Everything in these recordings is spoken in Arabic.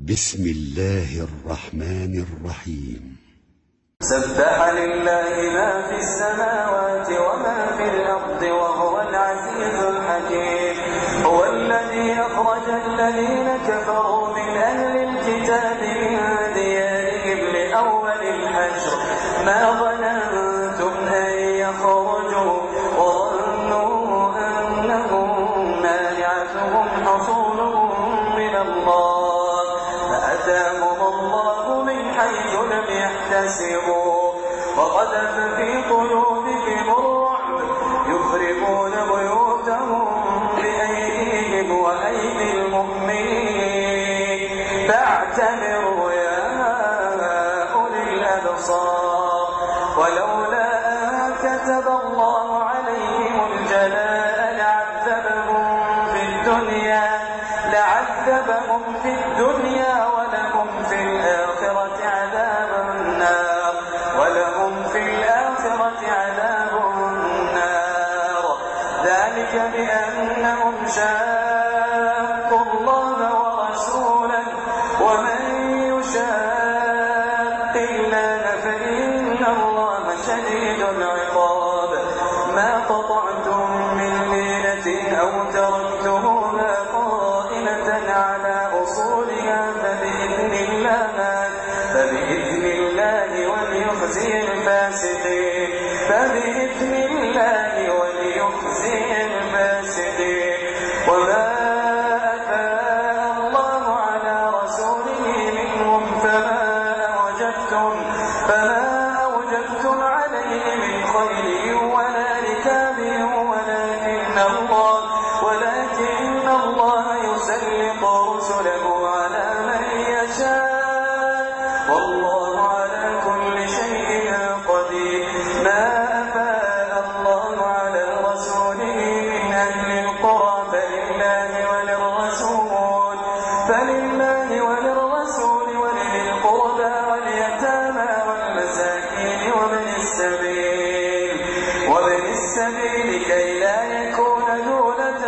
بسم الله الرحمن الرحيم. سبح لله ما في السماوات وما في الأرض وهو العزيز الحكيم. هو الذي أخرج الذين كفروا من أهل الكتاب من ديارهم لأول الحشر ما ظننتم أن يخرجوا وظنوا أنهم مانعتهم حصولهم من الله فأتاهم الله من حيث لم يحتسبوا وقذف في قلوبهم الرعب يخربون بيوتهم بأيديهم وأيدي المؤمنين فاعتبروا يا أولي الأبصار. ولولا أن كتب الله عليهم الجلاء لعذبهم في الدنيا ولهم في الآخرة عذاب النار ذلك بأنهم شاقوا الله ورسوله ومن يشاق الله فإن الله شديد العقاب. ما قطعتم من لينة أو تركتموها قائمة على أصولها فبإذن الله وليخزي الفاسقين. وما أفاء الله على رسوله منهم فما أوجبتم عليه من خيل ولا ركاب ولكن الله يسلط رسله على من يشاء والله على كل شيء قدير. ما أفاء الله على رسوله من أهل القرى فلله وللرسول ولذي القربى واليتامى والمساكين وابن السبيل كي لا يكون دولة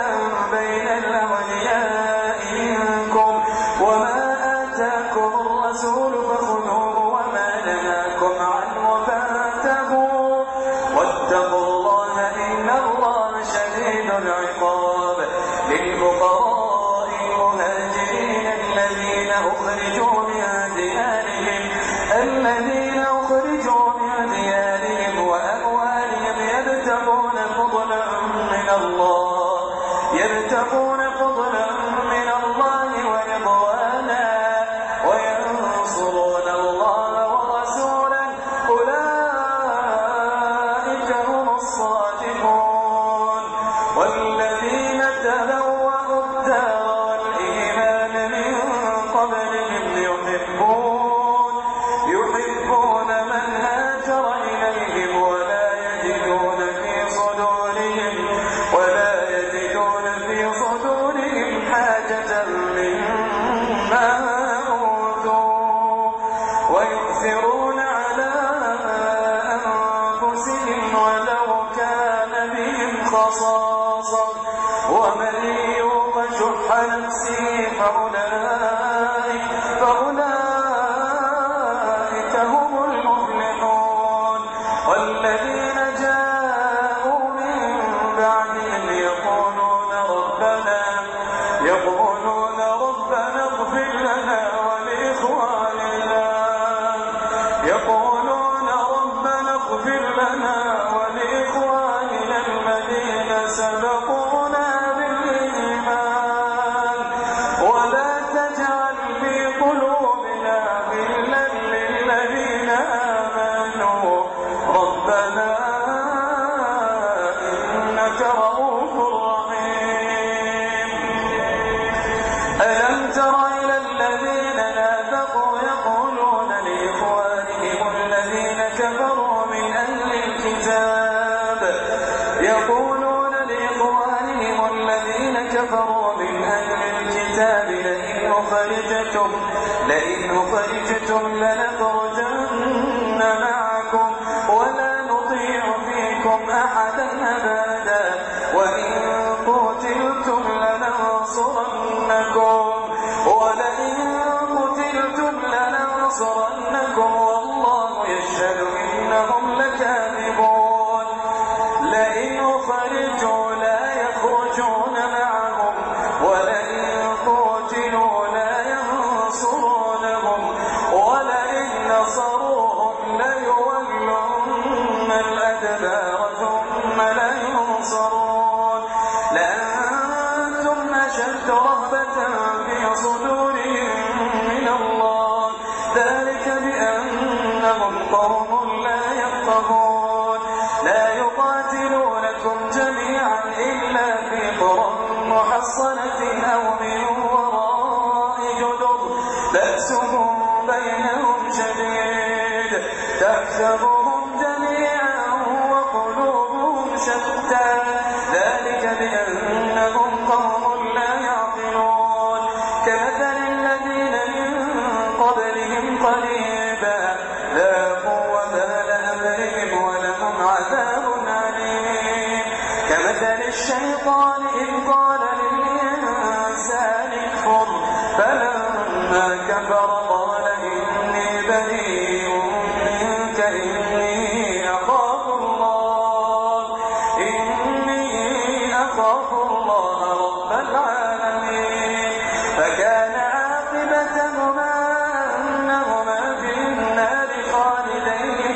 بين الأغنياء منكم. وما آتاكم الرسول فخذوه وما نهاكم عنه فانتهوا واتقوا الله إن الله شديد العقاب. للفقراء المهاجرين الذين أخرجوا من ديارهم وأموالهم يبتغون فضلا من الله ورضوانا وينصرون الله ورسوله أولئك هم الصادقون. والذين تبوأوا الدار والإيمان من قبلهم يحبون من هاجر إليهم ولا يجدون في صدورهم حاجة مما أوتوا ويؤثرون على أنفسهم ولو كان بهم خصاصة ومن يوق شح نفسه فأولئك هم المفلحون. والذين جاءوا من بعدهم يقولون ربنا اغفر لنا ولإخواننا الذين سبقونا بالإيمان ولا تجعل في قلوبنا غلا للذين آمنوا ربنا إنك رؤوف رحيم. ألم تر إلى الذين نافقوا يقولون لإخوانهم الذين كفروا من أهل الكتاب لئن أخرجتم لنخرجن معكم ولا نطيع فيكم أحدا أبدا وإن قتلتم لننصرنكم ولئن بأسهم بينهم شديد تحسبهم جميعا وقلوبهم شتى ذلك بأنهم قوم لا يعقلون كمثل الذين من قبلهم قريبا ذاقوا وبال أمرهم ولهم عذاب أليم كمثل الشيطان إذ قال للإنسان اكفر فلما كفر قال إني بريء منك إني أخاف الله رب العالمين فكان عاقبتهما أنهما في النار خالدين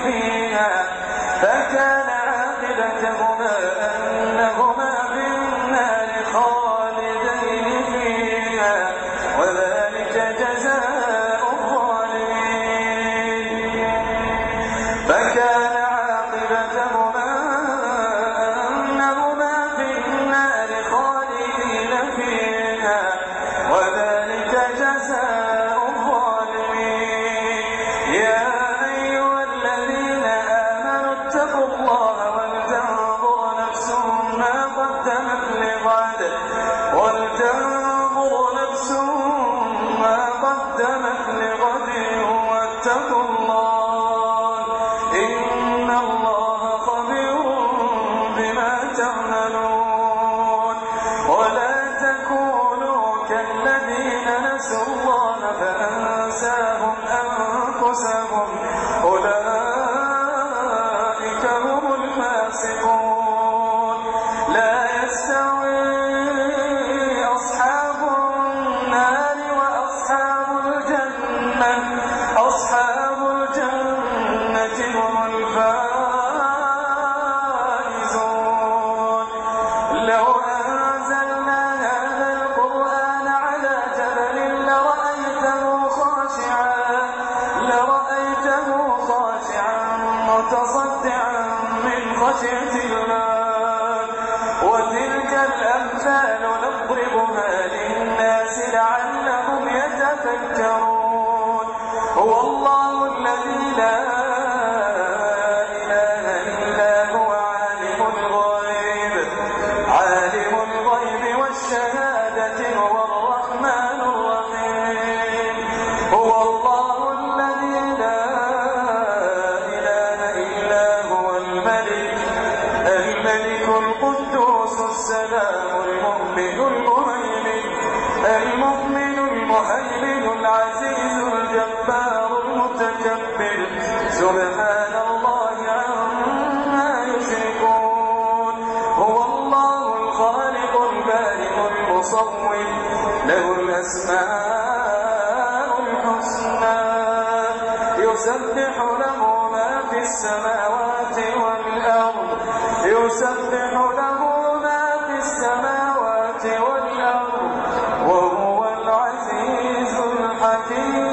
فيها وذلك جزاء الظالمين فكان عاقبتهما أنهما في النار خالدين فيها وذلك جزاء الظالمين يا أيها الذين آمنوا اتقوا الله ولتنظر نفس ما قدمت لغد واتقوا الله إن الله خبير بما تعملون ولا تكونوا كالذين نسوا الله فأنساهم أنفسهم أولئك هم الفاسقون لا يستوي أصحاب النار وأصحاب الجنة هم الفائزون لو أنزلنا هذا القرآن على جبل لرأيته خاشعا متصدعا من خشية الله وتلك الأمثال نضربها للناس لعلهم يتفكرون هو الله الذي لا والشهادة هو الرحمن الرحيم هو الله الذي لا إله إلا هو الملك القدوس السلام المؤمن المهيمن العزيز الجبار المتكبر سبحان الله عما يشركون هو الله الخالق البارئ المصور له الأسماء الحسنى يسبح له ما في السماوات والأرض وهو العزيز الحكيم